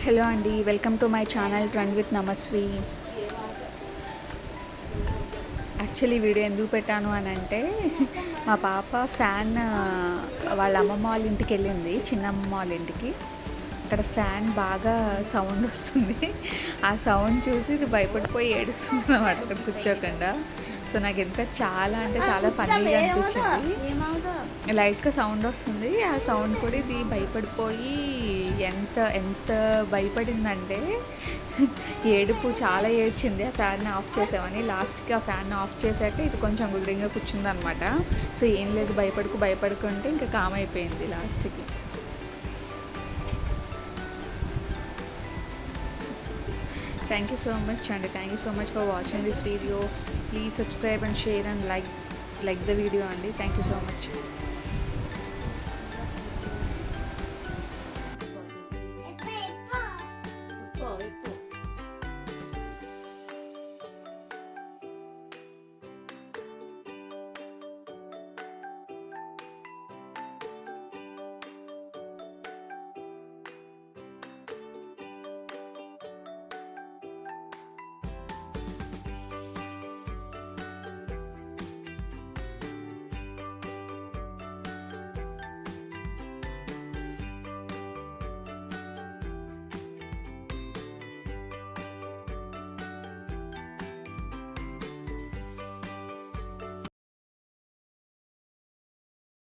Hello అండి, welcome to my channel trend with Namasvi. Actually video ఎందుకు పెట్టాను అని అంటే మా పాప ఫ్యాన్ వాళ్ళ అమ్మమ్మ వాళ్ళ ఇంటికి వెళ్ళింది, చిన్నమ్మమ్మ వాళ్ళ ఇంటికి. అక్కడ ఫ్యాన్ బాగా సౌండ్ వస్తుంది. ఆ సౌండ్ చూసి ఇది భయపడిపోయి ఏడుస్తుంది అన్నమాట అక్కడ కూర్చోకుండా. సో నాకు ఎంత చాలా అంటే చాలా ఫన్నీగా అనిపించింది. లైట్గా సౌండ్ వస్తుంది, ఆ సౌండ్ కూడా ఇది భయపడిపోయి ఎంత ఎంత భయపడిందంటే ఏడుపు చాలా ఏడ్చింది. ఆ ఫ్యాన్ ఆఫ్ చేసామని లాస్ట్కి ఆ ఫ్యాన్ ఆఫ్ చేశాక ఇది కొంచెం గుడ్డంగా కూర్చుందనమాట. సో ఏం లేదు, భయపడుకుంటే ఇంకా కామ్ అయిపోయింది లాస్ట్కి. Thank you so much and thank you so much for watching this video. Please subscribe and share and like the video, Andy. Thank you so much.